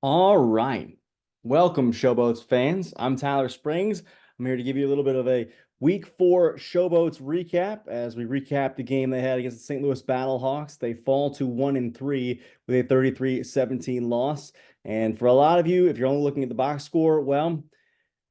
All right. Welcome, Showboats fans. I'm Tyler Springs. I'm here to give you a little bit of a week 4 Showboats recap as we recap the game they had against the St. Louis Battlehawks. They fall to 1-3 with a 33-17 loss. And for a lot of you, if you're only looking at the box score, well,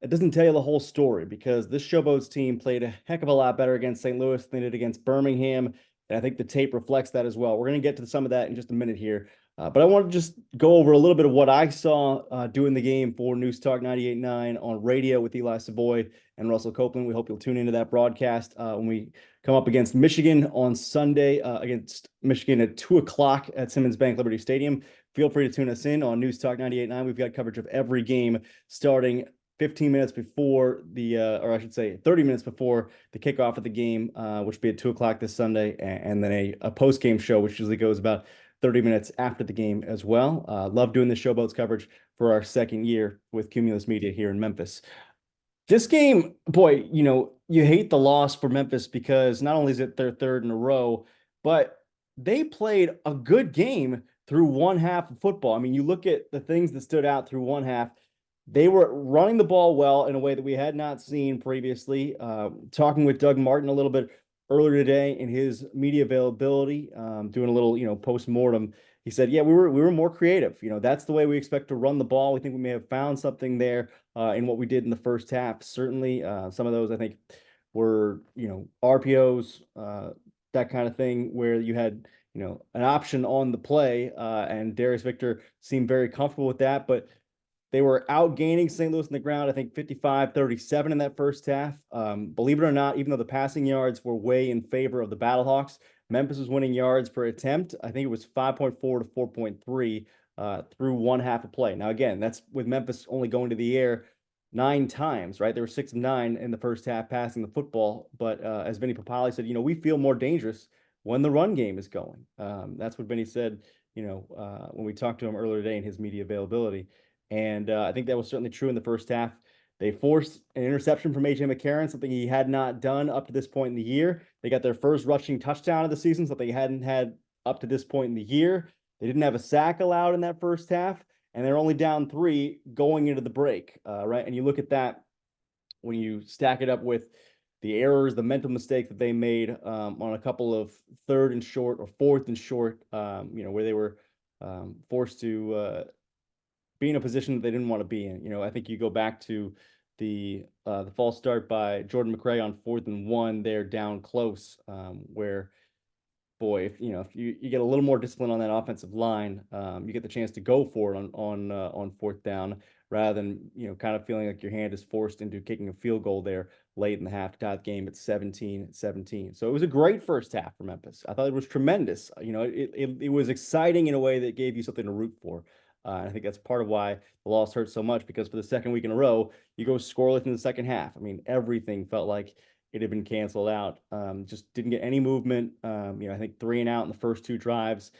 it doesn't tell you the whole story because this Showboats team played a heck of a lot better against St. Louis than they did against Birmingham. And I think the tape reflects that as well. We're going to get to some of that in just a minute here. But I want to just go over a little bit of what I saw doing the game for News Talk 98.9 on radio with Eli Savoy and Russell Copeland. We hope you'll tune into that broadcast when we come up against Michigan on Sunday, against Michigan at 2 o'clock at Simmons Bank Liberty Stadium. Feel free to tune us in on News Talk 98.9. We've got coverage of every game starting 15 minutes before or I should say 30 minutes before the kickoff of the game, which will be at 2 o'clock this Sunday, and then a post-game show, which usually goes about 30 minutes after the game as well. Love doing the Showboats coverage for our second year with Cumulus Media here in Memphis. This game, boy, you hate the loss for Memphis because not only is it their third in a row, but they played a good game through one half of football. I mean, you look at the things that stood out through one half. They were running the ball well in a way that we had not seen previously. Talking with Doug Martin a little bit earlier today in his media availability, doing a little, post-mortem. He said, yeah, we were more creative. That's the way we expect to run the ball. We think we may have found something there in what we did in the first half. Certainly, some of those I think were, RPOs, that kind of thing, where you had, an option on the play, and Darius Victor seemed very comfortable with that. But they were outgaining St. Louis on the ground, I think 55-37 in that first half. Believe it or not, even though the passing yards were way in favor of the Battlehawks, Memphis was winning yards per attempt. I think it was 5.4 to 4.3 through one half of play. Now, again, that's with Memphis only going to the air 9 times, right? They were 6 of 9 in the first half passing the football. But as Vinny Papali said, we feel more dangerous when the run game is going. That's what Vinny said, when we talked to him earlier today in his media availability. And I think that was certainly true in the first half. They forced an interception from AJ McCarron, something he had not done up to this point in the year. They got their first rushing touchdown of the season, something he hadn't had up to this point in the year. They didn't have a sack allowed in that first half, and they're only down 3 going into the break, right? And you look at that when you stack it up with the errors, the mental mistakes that they made on a couple of third and short or fourth and short, where they were forced to be in a position that they didn't want to be in. I think you go back to the false start by Jordan McRae on 4th and 1 there down close, where boy, if you get a little more discipline on that offensive line, you get the chance to go for it on 4th down rather than kind of feeling like your hand is forced into kicking a field goal there late in the half to tie the game at 17-17. So it was a great first half for Memphis. I thought it was tremendous. It was exciting in a way that gave you something to root for. And I think that's part of why the loss hurt so much, because for the second week in a row, you go scoreless in the second half. I mean, everything felt like it had been canceled out. Just didn't get any movement. I think 3 and out in the first 2 drives.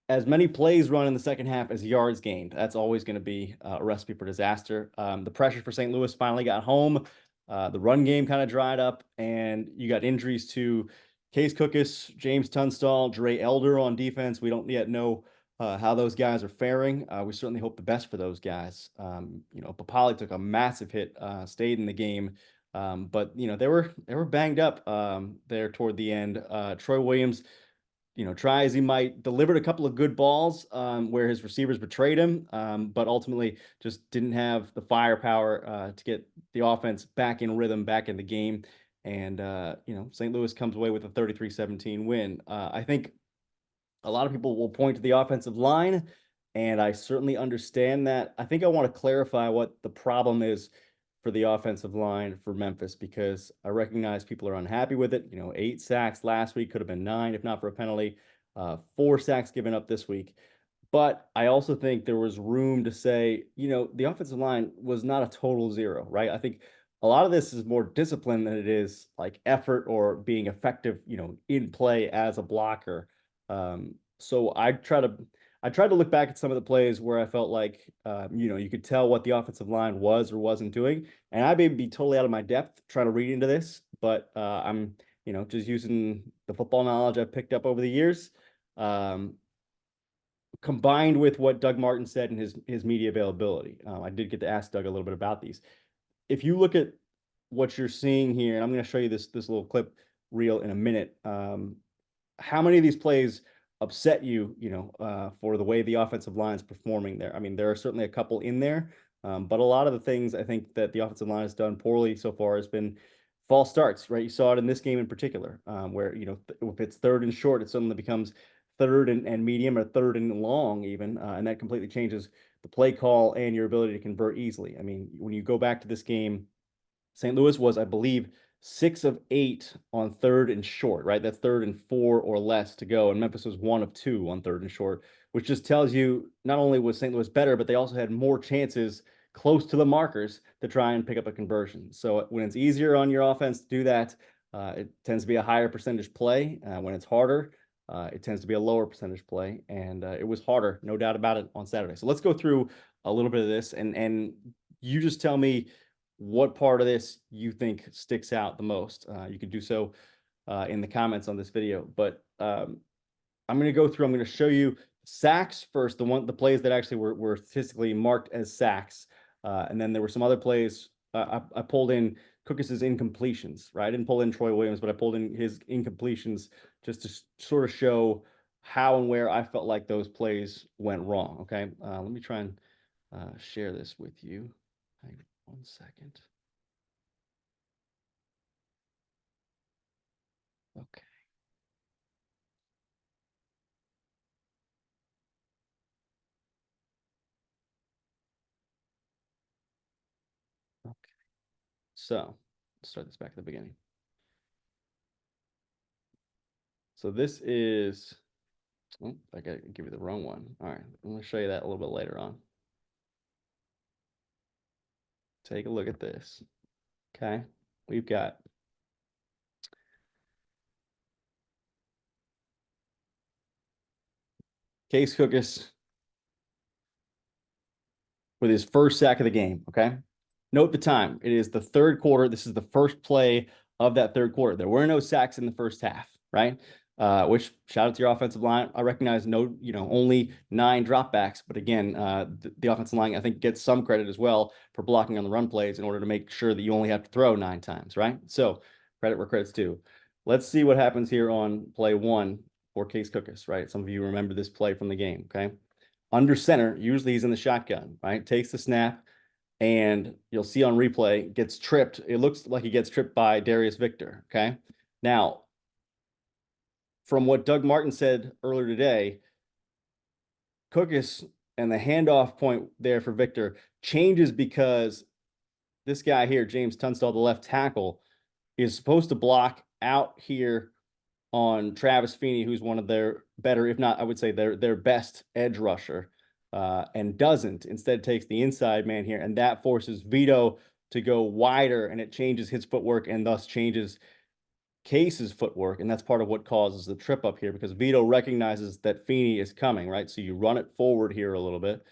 As many plays run in the second half as yards gained. That's always going to be a recipe for disaster. The pressure for St. Louis finally got home. The run game kind of dried up, and you got injuries to Case Cookus, James Tunstall, Dre Elder on defense. We don't yet know how those guys are faring. We certainly hope the best for those guys. Papali took a massive hit, stayed in the game. But they were banged up there toward the end. Troy Williams, try as he might, delivered a couple of good balls where his receivers betrayed him, but ultimately just didn't have the firepower to get the offense back in rhythm, back in the game. And St. Louis comes away with a 33-17 win. I think a lot of people will point to the offensive line, and I certainly understand that. I think I want to clarify what the problem is for the offensive line for Memphis, because I recognize people are unhappy with it. 8 sacks last week, could have been 9 if not for a penalty. 4 sacks given up this week. But I also think there was room to say, the offensive line was not a total zero, right? I think a lot of this is more discipline than it is like effort or being effective, in play as a blocker. So I tried to look back at some of the plays where I felt like, you could tell what the offensive line was or wasn't doing. And I may be totally out of my depth trying to read into this, but I'm, just using the football knowledge I've picked up over the years. combined with what Doug Martin said in his media availability. I did get to ask Doug a little bit about these. If you look at what you're seeing here, and I'm going to show you this little clip reel in a minute. How many of these plays upset you, for the way the offensive line is performing there? I mean, there are certainly a couple in there, but a lot of the things I think that the offensive line has done poorly so far has been false starts, right? You saw it in this game in particular, where, if it's third and short, it suddenly becomes third and medium or third and long even, and that completely changes the play call and your ability to convert easily. I mean, when you go back to this game, St. Louis was, I believe, 6 of 8 on third and short, right? That's third and 4 or less to go. And Memphis was 1 of 2 on third and short, which just tells you not only was St. Louis better, but they also had more chances close to the markers to try and pick up a conversion. So when it's easier on your offense to do that, it tends to be a higher percentage play. When it's harder, it tends to be a lower percentage play. And it was harder, no doubt about it, on Saturday. So let's go through a little bit of this, and you just tell me what part of this you think sticks out the most. You can do so in the comments on this video, but I'm going to go through. I'm going to show you sacks first, the plays that actually were statistically marked as sacks, and then there were some other plays. I pulled in Cookus's incompletions, right? I didn't pull in Troy Williams, but I pulled in his incompletions just to sort of show how and where I felt like those plays went wrong. Okay, let me try and share this with you. Hang on 1 second. Okay. Okay. So let's start this back at the beginning. So this is, oh, I gotta give you the wrong one. All right, I'm gonna show you that a little bit later on. Take a look at this. Okay, we've got Case Cookus with his first sack of the game. Okay, note the time. It is the third quarter. This is the first play of that third quarter. There were no sacks in the first half, right? Which, shout out to your offensive line. I recognize only 9 dropbacks, but again, the offensive line I think gets some credit as well for blocking on the run plays in order to make sure that you only have to throw 9 times, right? So credit where credit's due. Let's see what happens here on play 1 for Case Cookus, right? Some of you remember this play from the game, okay? Under center, usually he's in the shotgun, right? Takes the snap, and you'll see on replay, gets tripped. It looks like he gets tripped by Darius Victor, okay? Now, from what Doug Martin said earlier today, Cookus and the handoff point there for Victor changes because this guy here, James Tunstall, the left tackle, is supposed to block out here on Travis Feeney, who's one of their better, if not, I would say their best edge rusher, and doesn't. Instead, takes the inside man here, and that forces Vito to go wider, and it changes his footwork and thus changes Case's footwork, and that's part of what causes the trip up here because Vito recognizes that Feeney is coming, right? So you run it forward here a little bit.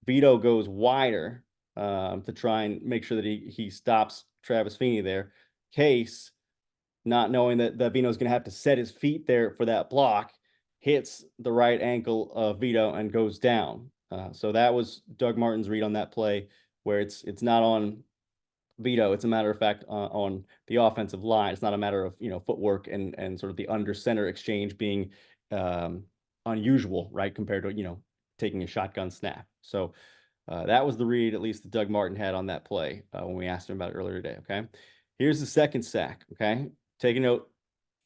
Vito goes wider to try and make sure that he stops Travis Feeney there. Case, not knowing that Vito's going to have to set his feet there for that block, hits the right ankle of Vito and goes down. So that was Doug Martin's read on that play, where it's not on Vito. It's a matter of fact on the offensive line. It's not a matter of footwork and sort of the under center exchange being unusual, right, compared to taking a shotgun snap. So that was the read, at least that Doug Martin had on that play when we asked him about it earlier today. Okay, here's the second sack. Okay, take a note.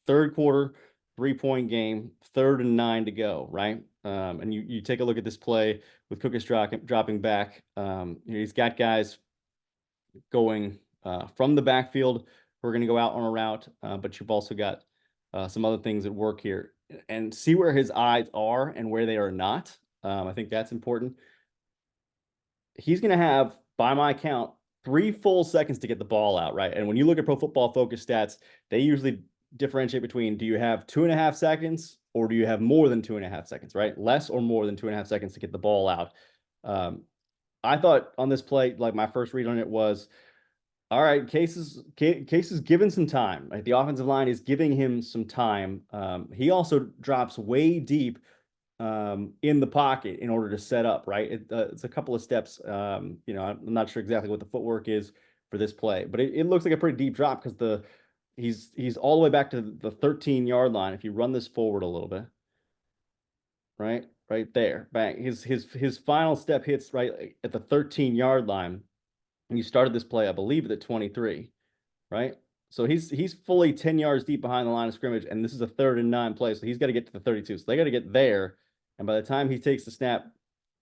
Third quarter, 3-point game, 3rd and 9 to go. Right, and you take a look at this play with Cookus dropping back. He's got guys going from the backfield. We're going to go out on a route, but you've also got some other things at work here. And see where his eyes are and where they are not. I think that's important. He's going to have, by my count, 3 full seconds to get the ball out, right? And when you look at Pro Football Focus stats, they usually differentiate between, do you have 2.5 seconds or do you have more than 2.5 seconds, right? Less or more than 2.5 seconds to get the ball out. I thought on this play, like my first read on it was, all right, Case is given some time. Right? The offensive line is giving him some time. He also drops way deep in the pocket in order to set up, right? It's a couple of steps. I'm not sure exactly what the footwork is for this play, but it looks like a pretty deep drop because he's all the way back to the 13-yard line. If you run this forward a little bit, right there, bang. His final step hits right at the 13-yard line, and you started this play, I believe, at the 23, right? So he's fully 10 yards deep behind the line of scrimmage, and this is a 3rd and 9 play, so he's got to get to the 32. So they got to get there, and by the time he takes the snap,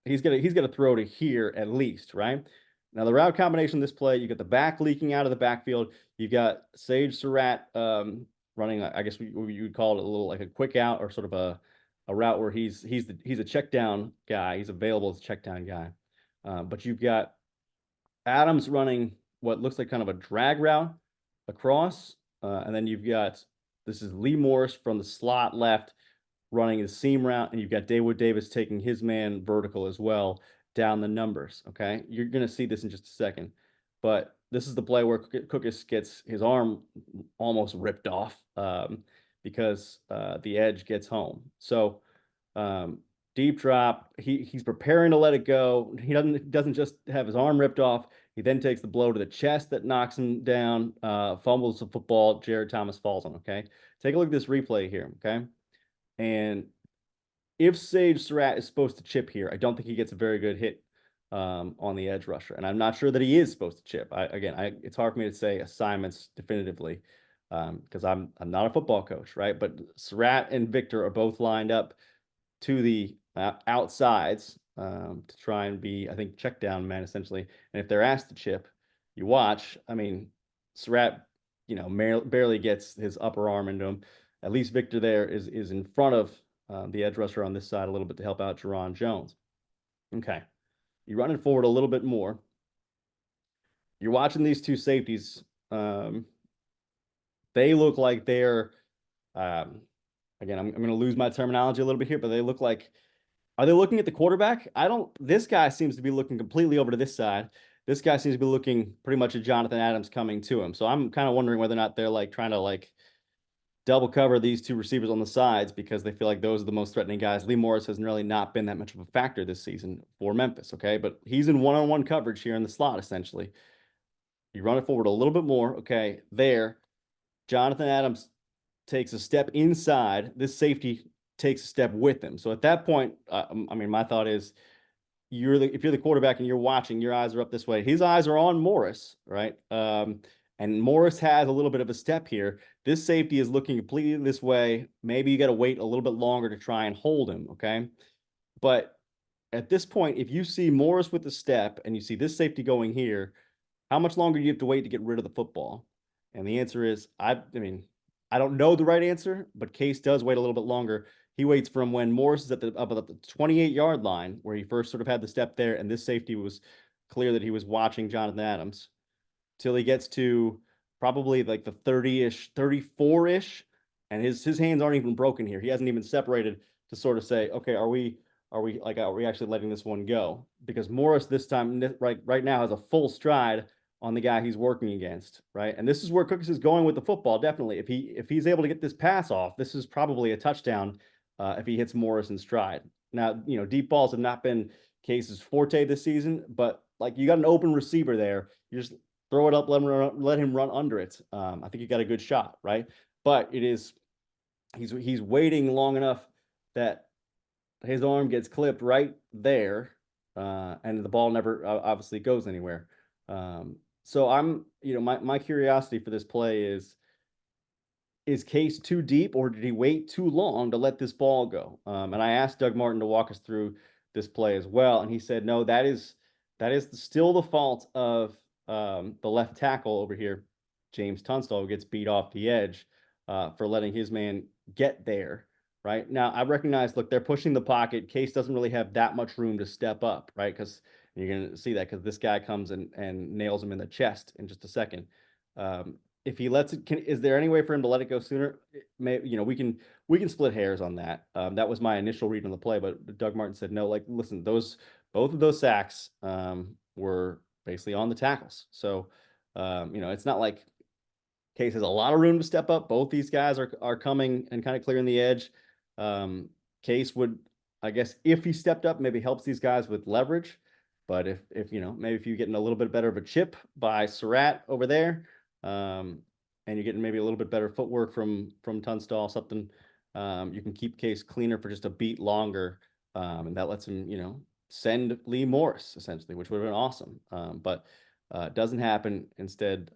he's gonna throw to here at least, right? Now the route combination of this play, you got the back leaking out of the backfield. You've got Sage Surratt running, I guess you would call it a little like a quick out or sort of a route where he's a check down guy. He's available as a check down guy. But you've got Adams running what looks like kind of a drag route across. And then you've got, this is Lee Morris from the slot left running the seam route. And you've got Dawood Davis taking his man vertical as well down the numbers. Okay. You're going to see this in just a second. But this is the play where Cookus gets his arm almost ripped off because the edge gets home. So, deep drop. He's preparing to let it go. He doesn't just have his arm ripped off. He then takes the blow to the chest that knocks him down, fumbles the football. Jared Thomas falls on. Okay, take a look at this replay here. Okay, and if Sage Surratt is supposed to chip here, I don't think he gets a very good hit on the edge rusher, and I'm not sure that he is supposed to chip. It's hard for me to say assignments definitively because I'm not a football coach, right? But Surratt and Victor are both lined up to the outsides to try and be, I think, check down man essentially. And if they're asked to chip, you watch. I mean, Surratt, barely gets his upper arm into him. At least Victor there is in front of the edge rusher on this side a little bit to help out Jerron Jones. Okay, you run it forward a little bit more. You're watching these two safeties. They look like they're again, I'm going to lose my terminology a little bit here, but they look like, are they looking at the quarterback? This guy seems to be looking completely over to this side. This guy seems to be looking pretty much at Jonathan Adams coming to him. So I'm kind of wondering whether or not they're like trying to like double cover these two receivers on the sides because they feel like those are the most threatening guys. Lee Morris has really not been that much of a factor this season for Memphis. Okay. But he's in one-on-one coverage here in the slot, essentially. You run it forward a little bit more. Okay. There. Jonathan Adams takes a step inside. This safety takes a step with him. So at that point, my thought is, if you're the quarterback and you're watching, your eyes are up this way. His eyes are on Morris, right? And Morris has a little bit of a step here. This safety is looking completely this way. Maybe you got to wait a little bit longer to try and hold him, okay? But at this point, if you see Morris with the step and you see this safety going here, how much longer do you have to wait to get rid of the football? And the answer is, I don't know the right answer, but Case does wait a little bit longer. He waits from when Morris is up at the 28-yard line, where he first sort of had the step there, and this safety was clear that he was watching Jonathan Adams, till he gets to probably like the 30-ish, 34-ish, and his hands aren't even broken here. He hasn't even separated to sort of say, okay, are we actually letting this one go? Because Morris this time right now has a full stride on the guy he's working against, right? And this is where Cooks is going with the football. Definitely, if he's able to get this pass off, this is probably a touchdown if he hits Morris in stride. Now, deep balls have not been Case's forte this season, but like you got an open receiver there, you just throw it up, let him run under it. I think you got a good shot, right? But he's waiting long enough that his arm gets clipped right there, and the ball never obviously goes anywhere. So my curiosity for this play is Case too deep, or did he wait too long to let this ball go? And I asked Doug Martin to walk us through this play as well, and he said, no, that is still the fault of the left tackle over here, James Tunstall, who gets beat off the edge for letting his man get there. Right now, I recognize, look, they're pushing the pocket. Case doesn't really have that much room to step up, right? Because you're going to see that because this guy comes and nails him in the chest in just a second. If he lets it, is there any way for him to let it go sooner? We can split hairs on that. That was my initial read on the play, but Doug Martin said no. Like, listen, both of those sacks were basically on the tackles. So, it's not like Case has a lot of room to step up. Both these guys are coming and kind of clearing the edge. Case would, I guess if he stepped up, maybe helps these guys with leverage. But if maybe if you're getting a little bit better of a chip by Surratt over there, and you're getting maybe a little bit better footwork from Tunstall, something, you can keep Case cleaner for just a beat longer, and that lets him, send Lee Morris essentially, which would have been awesome. But it doesn't happen. Instead,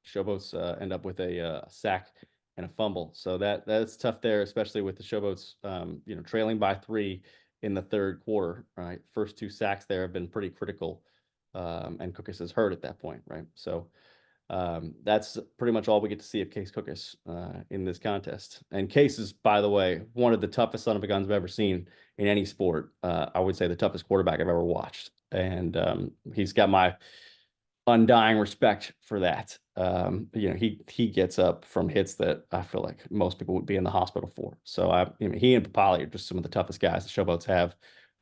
Showboats end up with a sack and a fumble. So that's tough there, especially with the Showboats, trailing by 3 in the third quarter. Right, first 2 sacks there have been pretty critical, and Cookus is hurt at that point. Right, so that's pretty much all we get to see of Case Cookus in this contest. And Case is, by the way, one of the toughest son of a guns I've ever seen in any sport. I would say the toughest quarterback I've ever watched, and he's got my undying respect for that. He gets up from hits that I feel like most people would be in the hospital for. So he and Papali are just some of the toughest guys the Showboats have.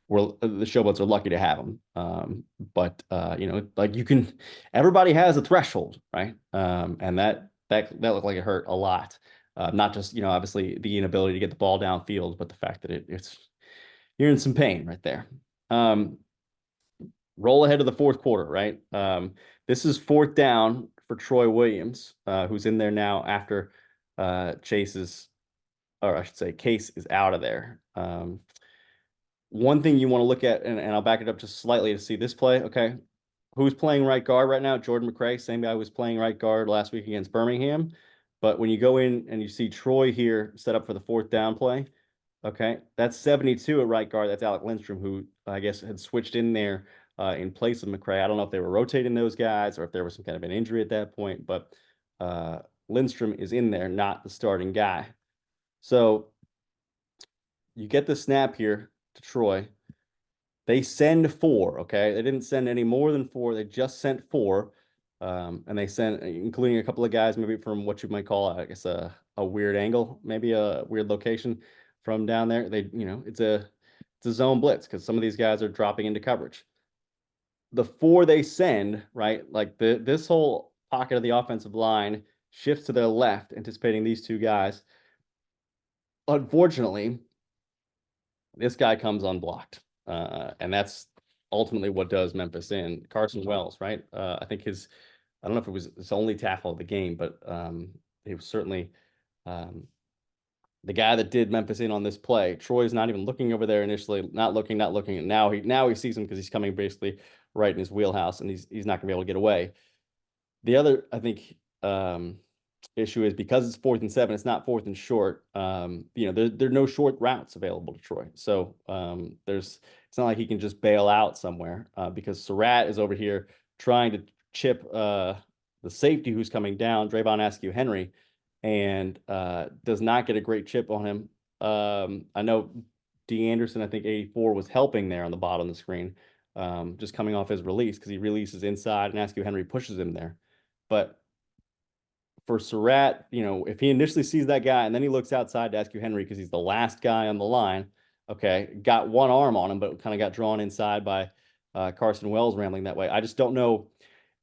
The Showboats are lucky to have him. But like everybody has a threshold, right? And that looked like it hurt a lot. Not just obviously the inability to get the ball downfield, but the fact that you're in some pain right there. Roll ahead of the fourth quarter, right? This is 4th down for Troy Williams, who's in there now after Case is out of there. One thing you want to look at, and I'll back it up just slightly to see this play. Okay, who's playing right guard right now? Jordan McCray, same guy who was playing right guard last week against Birmingham. But when you go in and you see Troy here set up for the 4th down play, okay, that's 72 at right guard. That's Alec Lindstrom, who I guess had switched in there in place of McCray. I don't know if they were rotating those guys or if there was some kind of an injury at that point, but Lindstrom is in there, not the starting guy. So you get the snap here to Troy. They send 4, okay? They didn't send any more than 4. They just sent 4. And they sent, including a couple of guys, maybe from what you might call, I guess, a weird angle, maybe a weird location from down there. It's a zone blitz because some of these guys are dropping into coverage. The 4 they send, right, like this whole pocket of the offensive line shifts to their left, anticipating these 2 guys. Unfortunately, this guy comes unblocked, and that's ultimately what does Memphis in. Carson Wells, right? I think I don't know if it was his only tackle of the game, but he was certainly the guy that did Memphis in on this play. Troy's not even looking over there initially, not looking, and now he sees him because he's coming basically right in his wheelhouse, and he's not gonna be able to get away. The other, I think, issue is because it's 4th and 7, it's not 4th and short. There are no short routes available to Troy, so it's not like he can just bail out somewhere because Surratt is over here trying to chip the safety who's coming down, Drayvon Askew Henry, and does not get a great chip on him. I know D. Anderson, I think 84, was helping there on the bottom of the screen, just coming off his release because he releases inside and Askew Henry pushes him there. But for Surratt, if he initially sees that guy and then he looks outside to Askew Henry because he's the last guy on the line, okay, got one arm on him, but kind of got drawn inside by Carson Wells rambling that way. I just don't know,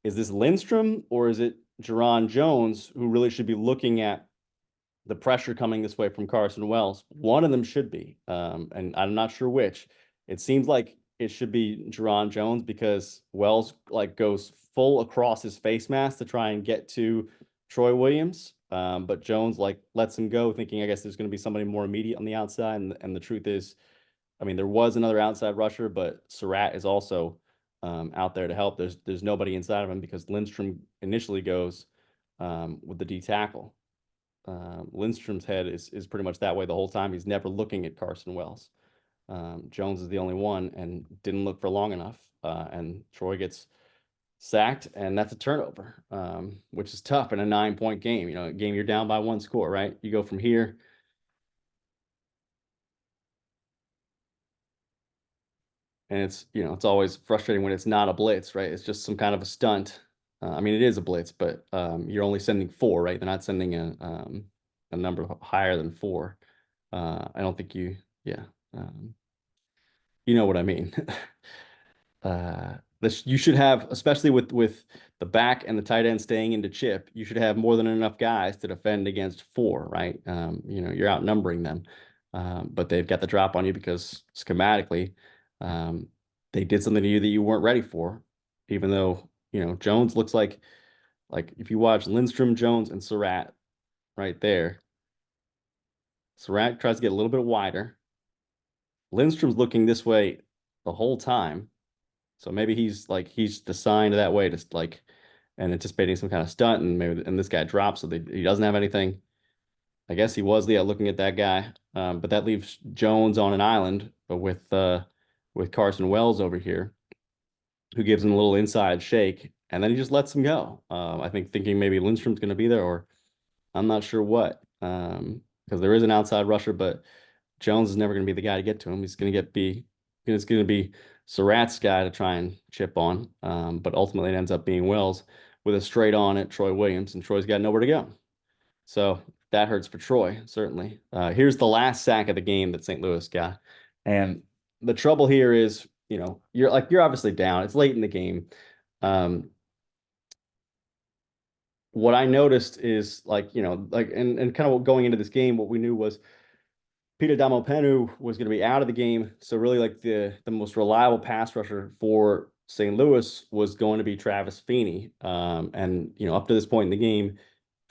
is this Lindstrom or is it Jerron Jones who really should be looking at the pressure coming this way from Carson Wells? One of them should be, and I'm not sure which. It seems like it should be Jerron Jones because Wells goes full across his face mask to try and get to Troy Williams, but Jones lets him go, thinking I guess there's going to be somebody more immediate on the outside. And the truth is, I mean, there was another outside rusher, but Surratt is also out there to help. There's nobody inside of him because Lindstrom initially goes with the D tackle. Lindstrom's head is pretty much that way the whole time. He's never looking at Carson Wells. Jones is the only one and didn't look for long enough. And Troy gets sacked, and that's a turnover, which is tough in a 9-point game. A game you're down by 1 score, right? You go from here. And it's always frustrating when it's not a blitz, right? It's just some kind of a stunt. I mean, it is a blitz, but you're only sending 4, right? They're not sending a number higher than 4. I don't think you know what I mean. You should have, especially with the back and the tight end staying into chip, you should have more than enough guys to defend against 4, right? You're outnumbering them. but they've got the drop on you because schematically, um, they did something to you that you weren't ready for, even though, Jones looks like if you watch Lindstrom, Jones, and Surratt right there, Surratt tries to get a little bit wider. Lindstrom's looking this way the whole time. So maybe he's designed that way to like and anticipating some kind of stunt, and maybe this guy drops, so he doesn't have anything. I guess he was looking at that guy, but that leaves Jones on an island with Carson Wells over here, who gives him a little inside shake, and then he just lets him go. I think thinking maybe Lindstrom's going to be there, or I'm not sure what, because there is an outside rusher, but Jones is never going to be the guy to get to him. It's going to be Surratt's guy to try and chip on. But ultimately it ends up being Wells with a straight on at Troy Williams, and Troy's got nowhere to go. So that hurts for Troy, certainly. Here's the last sack of the game that St. Louis got. And the trouble here is, you're obviously down. It's late in the game. What I noticed is and kind of going into this game, what we knew was Peter Damopenu was going to be out of the game. So really the most reliable pass rusher for St. Louis was going to be Travis Feeney. And up to this point in the game,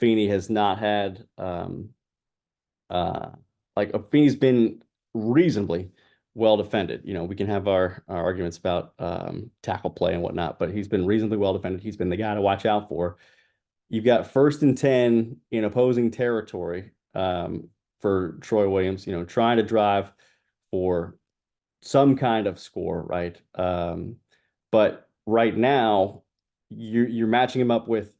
Feeney has not had Feeney's been reasonably well defended. We can have our arguments about tackle play and whatnot, but he's been reasonably well defended. He's been the guy to watch out for. You've got 1st and 10 in opposing territory. For Troy Williams, trying to drive for some kind of score, right? But right now, you're matching him up with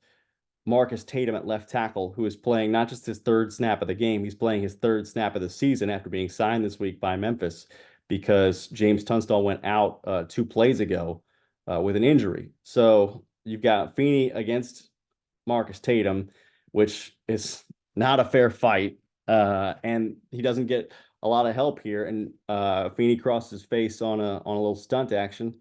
Marcus Tatum at left tackle, who is playing not just his 3rd snap of the game, he's playing his 3rd snap of the season after being signed this week by Memphis because James Tunstall went out 2 plays ago with an injury. So you've got Feeney against Marcus Tatum, which is not a fair fight. And he doesn't get a lot of help here. And Feeney crosses his face on a little stunt action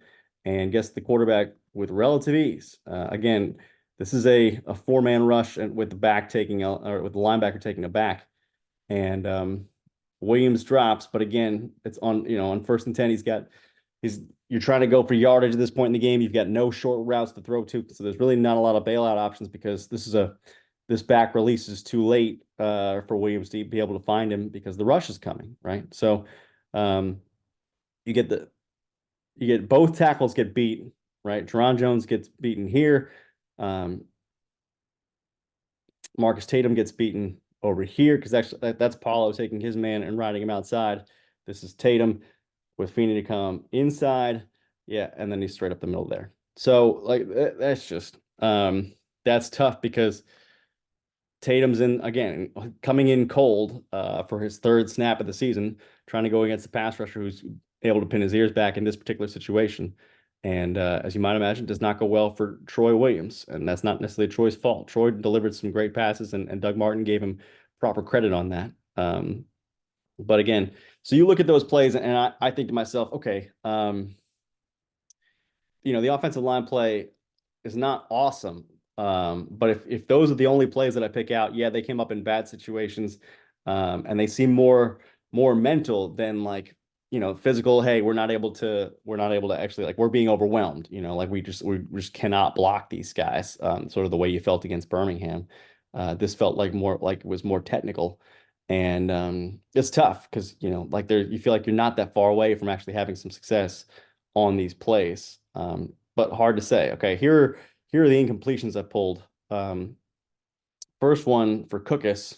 and gets the quarterback with relative ease. Again, this is a 4-man rush and with the linebacker taking a back. And Williams drops, but again, it's on 1st and 10, you're trying to go for yardage at this point in the game. You've got no short routes to throw to, so there's really not a lot of bailout options because this back release is too late for Williams to be able to find him because the rush is coming, right? So you get both tackles get beat, right? Teron Jones gets beaten here. Marcus Tatum gets beaten over here because actually that's Paulo taking his man and riding him outside. This is Tatum with Feeney to come inside. Yeah, and then he's straight up the middle there. So that's just that's tough because Tatum's coming in cold for his 3rd snap of the season, trying to go against the pass rusher who's able to pin his ears back in this particular situation. And as you might imagine, does not go well for Troy Williams. And that's not necessarily Troy's fault. Troy delivered some great passes, and Doug Martin gave him proper credit on that. But again, so you look at those plays, and I think to myself, okay, the offensive line play is not awesome. But if those are the only plays that I pick out, yeah, they came up in bad situations, and they seem more mental than physical. Hey, we're not able to actually we're being overwhelmed. We just cannot block these guys. Sort of the way you felt against Birmingham. This felt like it was more technical, and it's tough because you feel like you're not that far away from actually having some success on these plays. But hard to say. Okay, here are the incompletions I pulled. First one for Cookus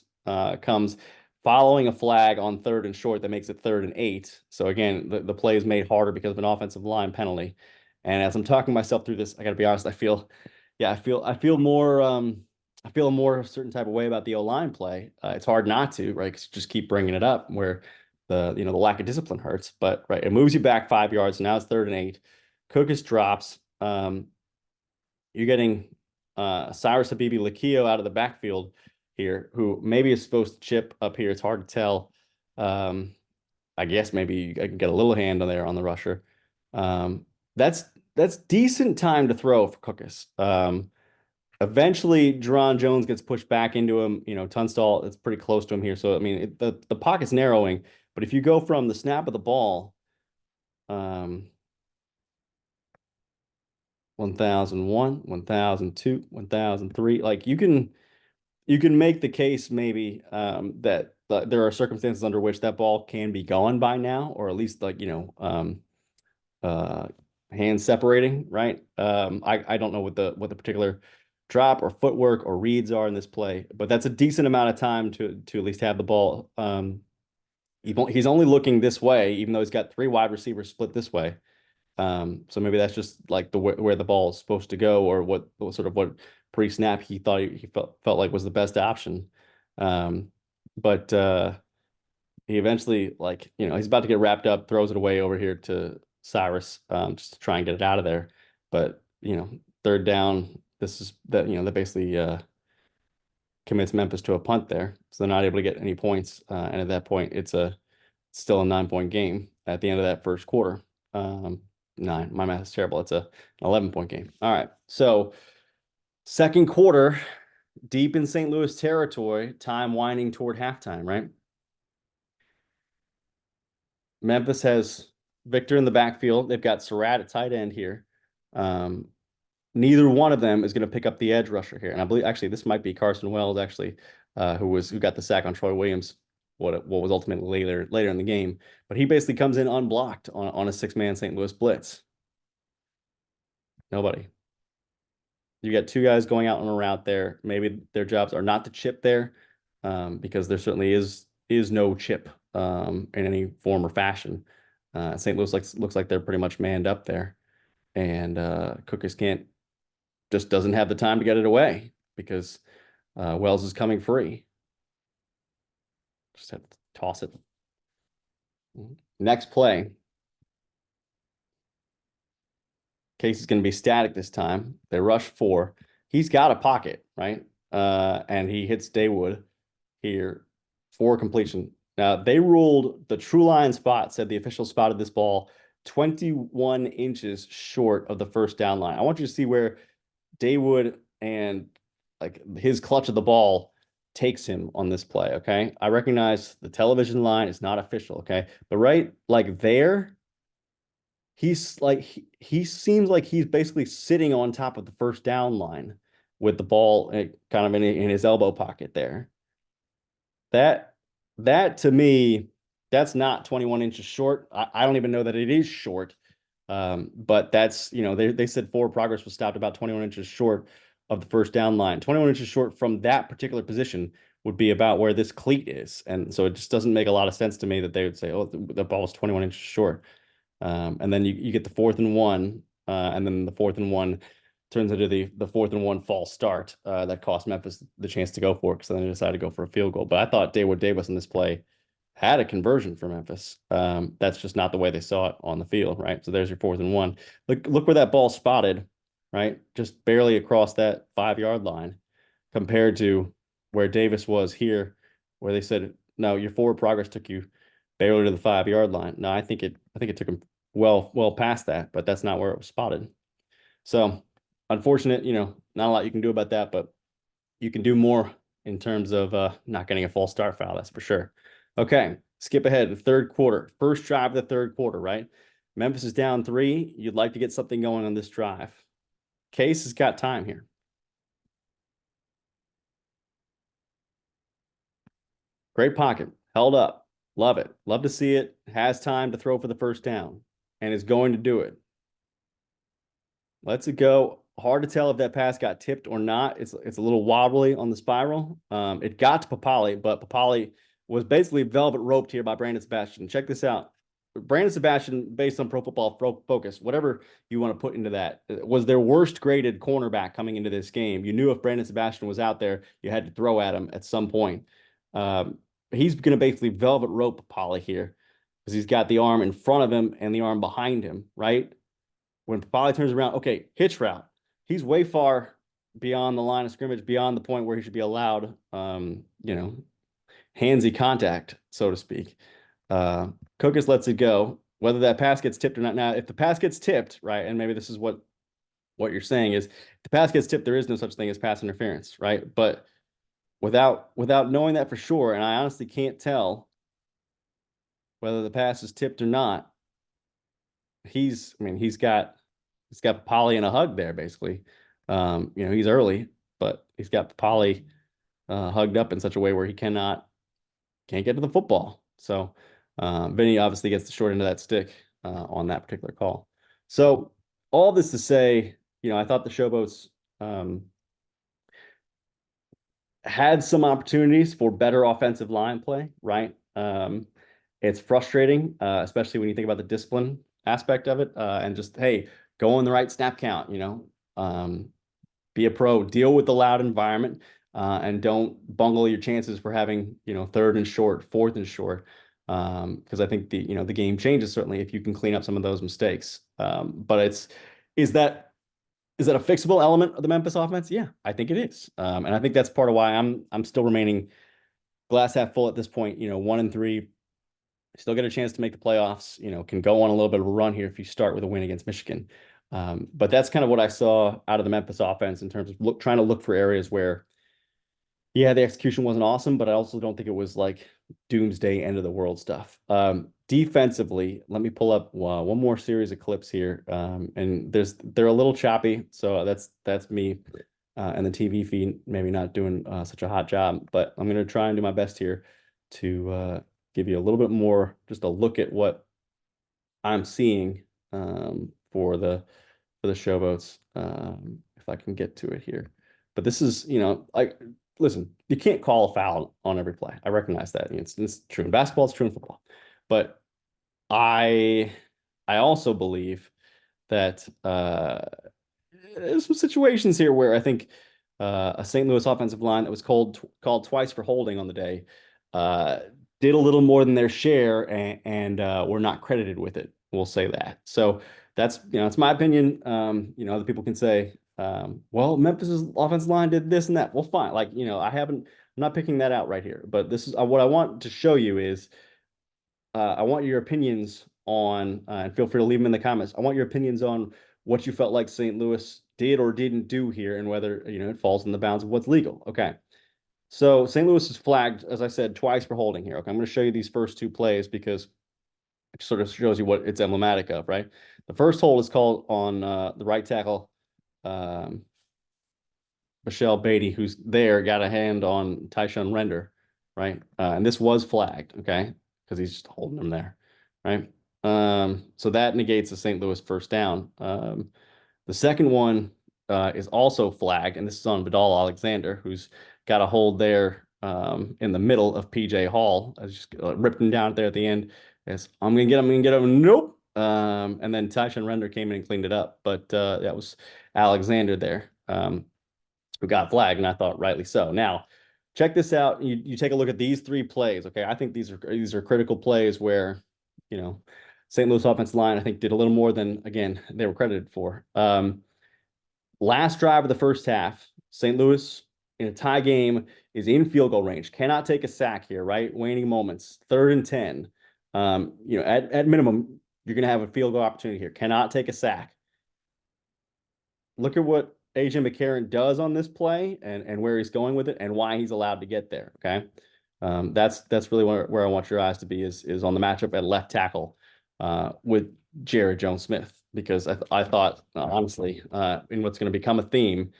comes following a flag on 3rd and short that makes it 3rd and 8. So again, the play is made harder because of an offensive line penalty. And as I'm talking myself through this, I got to be honest, I feel more I feel a more certain type of way about the O-line play. It's hard not to, right? 'Cause you just keep bringing it up where the lack of discipline hurts. But right, it moves you back 5 yards. Now it's 3rd and 8. Cookus drops. You're getting Cyrus Habibi-Lakio out of the backfield here, who maybe is supposed to chip up here. It's hard to tell. I guess maybe I can get a little hand on there on the rusher. That's decent time to throw for Cookus. Eventually, Teron Jones gets pushed back into him. Tunstall, it's pretty close to him here. So, I mean, the pocket's narrowing, But if you go from the snap of the ball, 1001, 1002, 1003, like you can make the case maybe that there are circumstances under which that ball can be gone by now, or at least like, uh, hands separating, right? I don't know what the particular drop or footwork or reads are in this play, but that's a decent amount of time to at least have the ball. He's only looking this way, even though he's got three wide receivers split this way. So maybe that's just like the where the ball is supposed to go, or what sort of what pre-snap he thought he felt like was the best option. But he eventually, like, he's about to get wrapped up, throws it away over here to Cyrus, just to try and get it out of there. But third down, this is that basically commits Memphis to a punt there, so they're not able to get any points. And at that point, it's still a 9-point game at the end of that first quarter. Nine, my math is terrible. It's an 11-point game. All right, so second quarter, deep in St. Louis territory, time winding toward halftime, right? Memphis has Victor in the backfield. They've got Surratt at tight end here. Neither one of them is going to pick up the edge rusher here. And I believe actually this might be Carson Wells, actually, who got the sack on Troy Williams, what was ultimately later in the game. But he basically comes in unblocked on a 6-man St. Louis blitz. Nobody. You got two guys going out on a route there. Maybe their jobs are not to chip there, because there certainly is no chip in any form or fashion. St. Louis looks like they're pretty much manned up there, and Cookers just doesn't have the time to get it away because Wells is coming free. Just have to toss it. Next play. Case is going to be static this time. They rush 4. He's got a pocket, right? And he hits Daywood here for completion. Now, they ruled the true line spot, said the official spotted this ball 21 inches short of the first down line. I want you to see where Daywood and like his clutch of the ball takes him on this play, okay? I recognize the television line is not official, okay? But right like there, he's like he seems like he's basically sitting on top of the first down line with the ball kind of in his elbow pocket there. That to me, that's not 21 inches short. I don't even know that it is short. But that's, they said forward progress was stopped about 21 inches short of the first down line. 21 inches short from that particular position would be about where this cleat is. And so it just doesn't make a lot of sense to me that they would say, oh, the ball is 21 inches short. And then you get the 4th and 1, and then the 4th and 1 turns into the 4th and 1 false start that cost Memphis the chance to go for it, because then they decided to go for a field goal. But I thought David Davis in this play had a conversion for Memphis. That's just not the way they saw it on the field, right? So there's your 4th and 1. Look where that ball spotted, right? Just barely across that 5-yard line, compared to where Davis was here, where they said, no, your forward progress took you barely to the 5-yard line. No, I think it took him well past that, but that's not where it was spotted. So unfortunate, not a lot you can do about that, but you can do more in terms of not getting a false start foul, that's for sure. Okay, skip ahead to the third quarter. First drive of the third quarter, right? Memphis is down 3. You'd like to get something going on this drive. Case has got time here. Great pocket, held up. Love it. Love to see it. Has time to throw for the first down and is going to do it. Lets it go. Hard to tell if that pass got tipped or not. It's a little wobbly on the spiral. It got to Papali, but Papali was basically velvet roped here by Brandon Sebastian. Check this out. Brandon Sebastian, based on Pro Football Focus, whatever you want to put into that, was their worst graded cornerback coming into this game. You knew if Brandon Sebastian was out there, you had to throw at him at some point. He's going to basically velvet rope Papali here because he's got the arm in front of him and the arm behind him, right? When Papali turns around, okay, hitch route. He's way far beyond the line of scrimmage, beyond the point where he should be allowed, handsy contact, so to speak. Cookus lets it go. Whether that pass gets tipped or not. Now, if the pass gets tipped, right, and maybe this is what you're saying is, if the pass gets tipped, there is no such thing as pass interference, right? But without knowing that for sure, and I honestly can't tell, whether the pass is tipped or not, I mean, he's got Polly in a hug there, basically. He's early, but he's got Polly hugged up in such a way where he can't get to the football. So Vinny obviously gets the short end of that stick on that particular call. So all this to say, I thought the Showboats um, had some opportunities for better offensive line play, right? It's frustrating, especially when you think about the discipline aspect of it, and just, hey, go on the right snap count, be a pro, deal with the loud environment, and don't bungle your chances for having, third and short, fourth and short. Because I think the game changes certainly if you can clean up some of those mistakes. But is that is that a fixable element of the Memphis offense? Yeah, I think it is. And I think that's part of why I'm still remaining glass half full at this point. 1-3, still get a chance to make the playoffs. Can go on a little bit of a run here if you start with a win against Michigan. But that's kind of what I saw out of the Memphis offense in terms of trying to look for areas where, yeah, the execution wasn't awesome, but I also don't think it was like doomsday end of the world stuff. Defensively, let me pull up one more series of clips here, and they're a little choppy, so that's me and the TV feed maybe not doing such a hot job, but I'm gonna try and do my best here to give you a little bit more, just a look at what I'm seeing for the Showboats. If I can get to it here, but this is like, listen, you can't call a foul on every play. I recognize that. It's true in basketball, it's true in football, but I I also believe that there's some situations here where I think a St. Louis offensive line that was called twice for holding on the day uh, did a little more than their share and were not credited with it. We'll say that. So that's it's my opinion. Other people can say, well, Memphis's offensive line did this and that. Well, fine. Like I'm not picking that out right here, but this is what I want to show you is I want your opinions on, and feel free to leave them in the comments. I want your opinions on what you felt like St. Louis did or didn't do here, and whether it falls in the bounds of what's legal. Okay, so St. Louis is flagged, as I said, twice for holding here. Okay, I'm going to show you these first two plays because it sort of shows you what it's emblematic of, right? The first hold is called on the right tackle, um, Michelle Beatty, who's there, got a hand on Tyshawn Render, right? And this was flagged, okay, because he's just holding him there, right? So that negates the St. Louis first down. The second one is also flagged, and this is on Vidal Alexander, who's got a hold there in the middle of PJ Hall. I just ripped him down there at the end. Yes, I'm gonna get him. Nope. And then Tyshawn Render came in and cleaned it up, but that was Alexander there. Who got flagged, and I thought rightly so. Now, check this out. You take a look at these three plays. Okay, I think these are critical plays where, St. Louis offensive line I think did a little more than again they were credited for. Last drive of the first half, St. Louis in a tie game is in field goal range. Cannot take a sack here, right? Waning moments, 3rd and 10. At minimum, you're going to have a field goal opportunity here. Cannot take a sack. Look at what AJ McCarron does on this play and where he's going with it and why he's allowed to get there. Okay. That's really where I want your eyes to be is on the matchup at left tackle with Jared Jones-Smith, because I thought honestly in what's going to become a theme,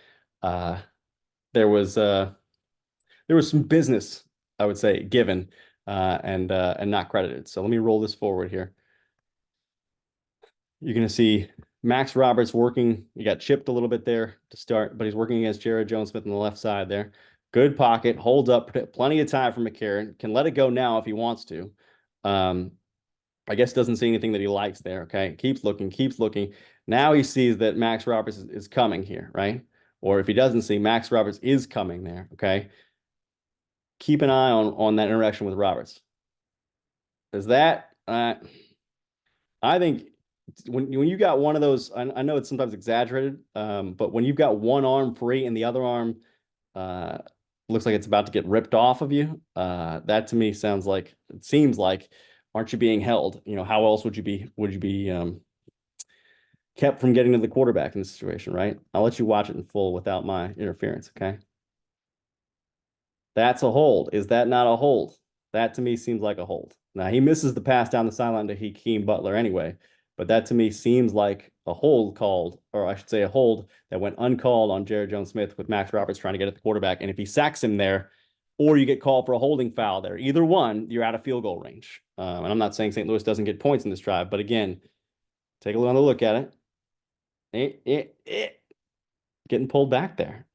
there was some business, I would say, given and not credited. So let me roll this forward here. You're going to see Max Roberts working. He got chipped a little bit there to start, but he's working against Jared Jones-Smith on the left side there. Good pocket, holds up, plenty of time for McCarron. Can let it go now if he wants to. I guess doesn't see anything that he likes there. Okay, keeps looking, keeps looking. Now he sees that Max Roberts is coming here, right? Or if he doesn't see, Max Roberts is coming there. Okay, keep an eye on that interaction with Roberts. Is that I think when you got one of those, I know it's sometimes exaggerated, but when you've got one arm free and the other arm looks like it's about to get ripped off of you, that to me seems like, aren't you being held? How else would you be kept from getting to the quarterback in this situation, right? I'll let you watch it in full without my interference, okay? That's a hold. Is that not a hold? That to me seems like a hold. Now he misses the pass down the sideline to Hakeem Butler anyway, but that to me seems like a hold called, or I should say a hold that went uncalled on Jared Jones-Smith with Max Roberts trying to get at the quarterback. And if he sacks him there, or you get called for a holding foul there, either one, you're out of field goal range. And I'm not saying St. Louis doesn't get points in this drive, but again, take a look at it. Getting pulled back there,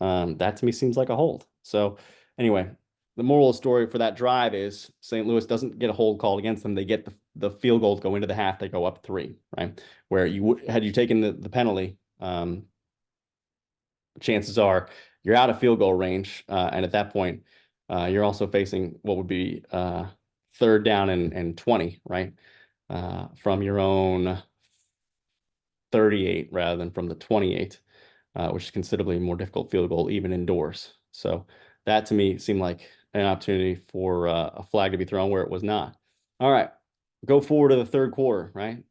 that to me seems like a hold. So anyway, the moral of the story for that drive is St. Louis doesn't get a hold called against them. They get the field goals go into the half. They go up 3, right? Where you would, had you taken the penalty, chances are you're out of field goal range. And at that point, you're also facing what would be third down and 20, right? From your own 38 rather than from the 28, which is considerably more difficult field goal, even indoors. So that to me seemed like an opportunity for a flag to be thrown where it was not. All right, go forward to the third quarter, right?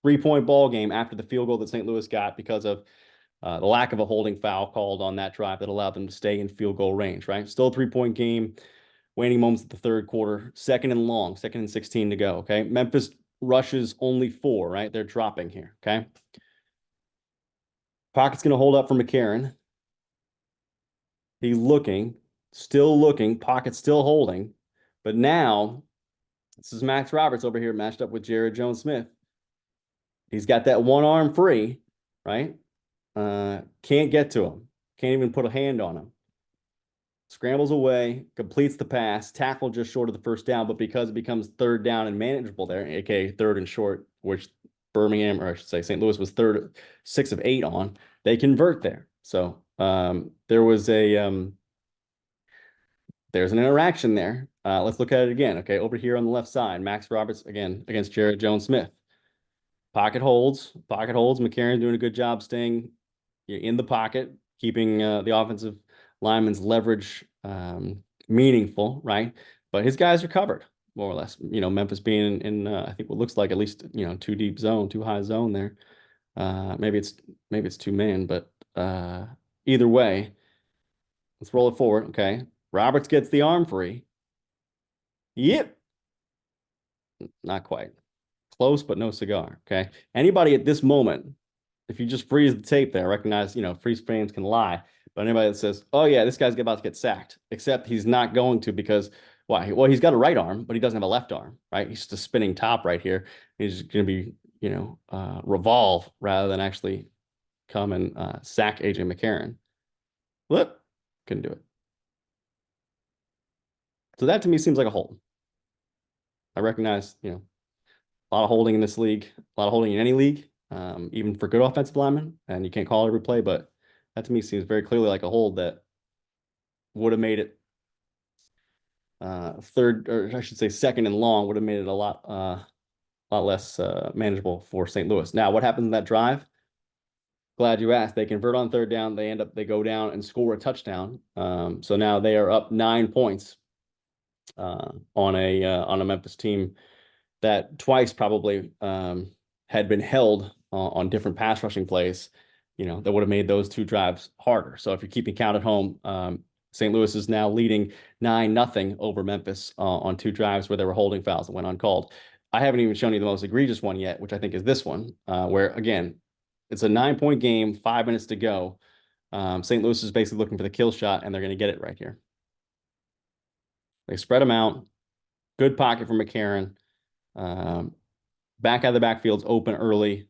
3-point ball game after the field goal that St. Louis got because of the lack of a holding foul called on that drive that allowed them to stay in field goal range, right? Still a 3-point game, waning moments at the third quarter, second and long, 2nd and 16 to go, okay? Memphis rushes only 4, right? They're dropping here, okay? Pocket's going to hold up for McCarron. He's looking, still looking, Pocket's still holding. But now, this is Max Roberts over here matched up with Jared Jones-Smith. He's got that one arm free, right? Can't get to him. Can't even put a hand on him. Scrambles away, completes the pass, tackle just short of the first down, but because it becomes third down and manageable there, aka third and short, which Birmingham, or I should say St. Louis was 6 of 8 on, they convert there. So there was there's an interaction there. Let's look at it again. Okay, over here on the left side, Max Roberts again against Jared Jones-Smith. Pocket holds. McCarron doing a good job staying in the pocket, keeping the offensive lineman's leverage meaningful, right? But his guys are covered more or less. Memphis being in I think what looks like at least 2 deep zone, 2 high zone there. Maybe it's 2 man, but either way, let's roll it forward. Okay, Roberts gets the arm free. Yep, not quite. Close, but no cigar. Okay. Anybody at this moment, if you just freeze the tape there, recognize, freeze frames can lie. But anybody that says, oh, yeah, this guy's about to get sacked, except he's not going to because why? Well, he's got a right arm, but he doesn't have a left arm, right? He's just a spinning top right here. He's going to be, revolve rather than actually come and sack AJ McCarron. Whoop, couldn't do it. So that to me seems like a hold. I recognize, a lot of holding in this league, a lot of holding in any league, even for good offensive linemen, and you can't call every play, but that to me seems very clearly like a hold that would have made it third, or I should say second and long, would have made it a lot less manageable for St. Louis. Now, what happens in that drive? Glad you asked. They convert on third down. They go down and score a touchdown. So now they are up 9 points on a Memphis team that twice probably had been held on different pass rushing plays, that would have made those 2 drives harder. So if you're keeping count at home, St. Louis is now leading 9-0 over Memphis on 2 drives where there were holding fouls that went uncalled. I haven't even shown you the most egregious one yet, which I think is this one, where again, it's a 9-point game, 5 minutes to go. St. Louis is basically looking for the kill shot, and they're going to get it right here. They spread them out. Good pocket for McCarron. Back out of the backfield's open early.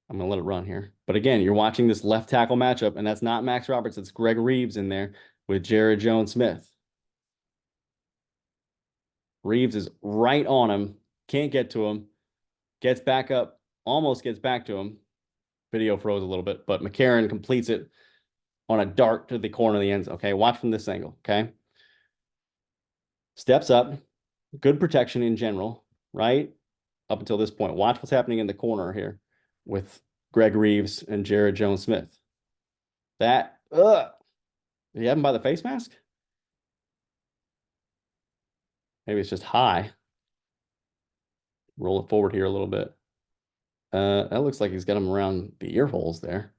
I'm going to let it run here. But again, you're watching this left tackle matchup, and that's not Max Roberts. It's Greg Reeves in there with Jared Jones-Smith. Reeves is right on him. Can't get to him. Gets back up. Almost gets back to him. Video froze a little bit, but McCarron completes it on a dart to the corner of the end zone. Okay, watch from this angle. Okay. Steps up. Good protection in general, right? Up until this point. Watch what's happening in the corner here with Greg Reeves and Jared Jones-Smith. That, did you have him by the face mask? Maybe it's just high. Roll it forward here a little bit. That looks like he's got him around the ear holes there.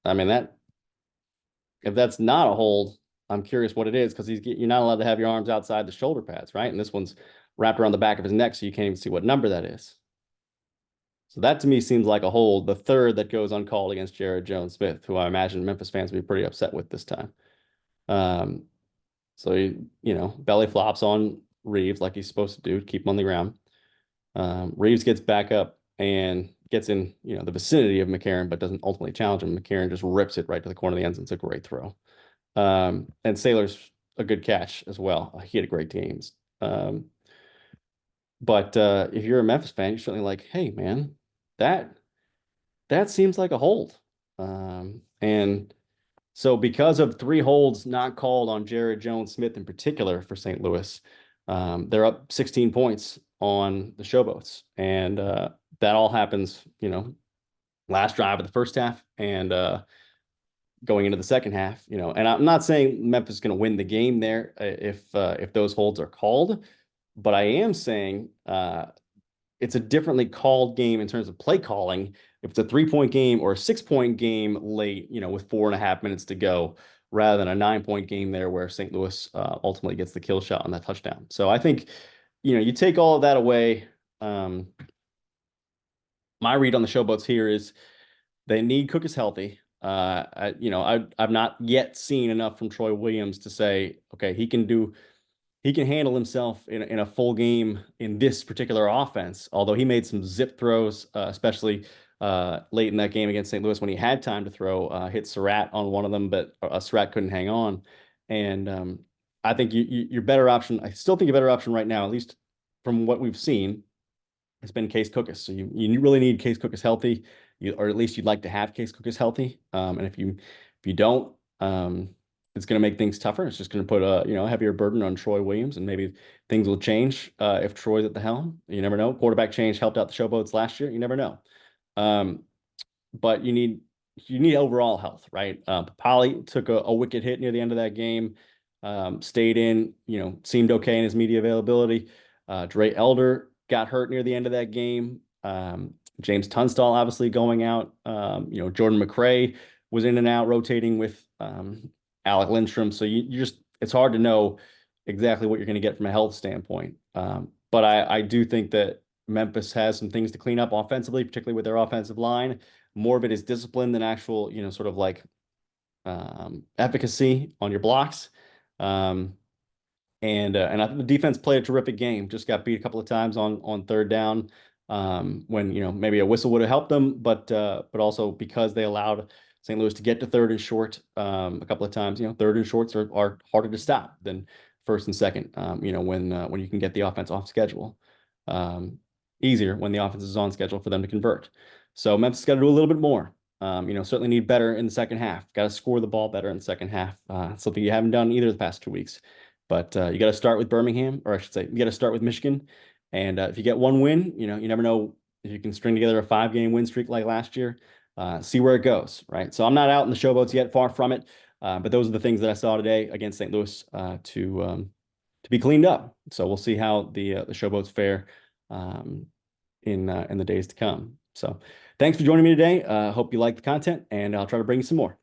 I mean, if that's not a hold, I'm curious what it is because you're not allowed to have your arms outside the shoulder pads, right? And this one's wrapped around the back of his neck, so you can't even see what number that is. So that to me seems like a hold, the third that goes uncalled against Jared Jones-Smith, who I imagine Memphis fans will be pretty upset with this time. Um, so belly flops on Reeves like he's supposed to do, keep him on the ground. Reeves gets back up and gets in, the vicinity of McCarron, but doesn't ultimately challenge him. McCarron just rips it right to the corner of the end zone. It's a great throw. And Saylor's a good catch as well. He had great games. But if you're a Memphis fan, you're certainly like, hey, man, that that seems like a hold. And so because of three holds not called on Jared Jones-Smith in particular for St. Louis, they're up 16 points on the Showboats. And that all happens, last drive of the first half and going into the second half, and I'm not saying Memphis is going to win the game there if those holds are called, but I am saying it's a differently called game in terms of play calling. If it's a 3-point game or a 6-point game late, with 4.5 minutes to go, rather than a 9-point game there where St. Louis ultimately gets the kill shot on that touchdown. So I think, you take all of that away. My read on the Showboats here is they need Cook is healthy. I've not yet seen enough from Troy Williams to say, okay, he can handle himself in a full game in this particular offense. Although he made some zip throws, especially late in that game against St. Louis when he had time to throw, hit Surratt on one of them, but Surratt couldn't hang on. And I think your better option, I still think your better option right now, at least from what we've seen, has been Case Cookus. So you really need Case Cookus healthy, or at least you'd like to have Case Cookus healthy. And if you don't, it's going to make things tougher. It's just going to put a heavier burden on Troy Williams, and maybe things will change if Troy's at the helm. You never know. Quarterback change helped out the Showboats last year. You never know. But you need overall health, right? Papali took a wicked hit near the end of that game. Stayed in, seemed okay in his media availability. Dre Elder got hurt near the end of that game. James Tunstall obviously going out. Jordan McRae was in and out, rotating with Alec Lindstrom. So it's hard to know exactly what you're going to get from a health standpoint. But I do think that Memphis has some things to clean up offensively, particularly with their offensive line. More of it is discipline than actual, sort of like efficacy on your blocks. And I think the defense played a terrific game. Just got beat a couple of times on third down when maybe a whistle would have helped them, but also because they allowed St. Louis to get to third and short a couple of times. Third and shorts are harder to stop than first and second. When you can get the offense off schedule, easier when the offense is on schedule for them to convert. So Memphis got to do a little bit more. Certainly need better in the second half. Got to score the ball better in the second half. Something you haven't done either the past 2 weeks. But you got to start with Birmingham, or I should say, you got to start with Michigan. And if you get one win, you never know if you can string together a 5-game win streak like last year. See where it goes, right? So I'm not out in the Showboats yet, far from it. But those are the things that I saw today against St. Louis to be cleaned up. So we'll see how the Showboats fare in the days to come. So thanks for joining me today. Hope you like the content, and I'll try to bring you some more.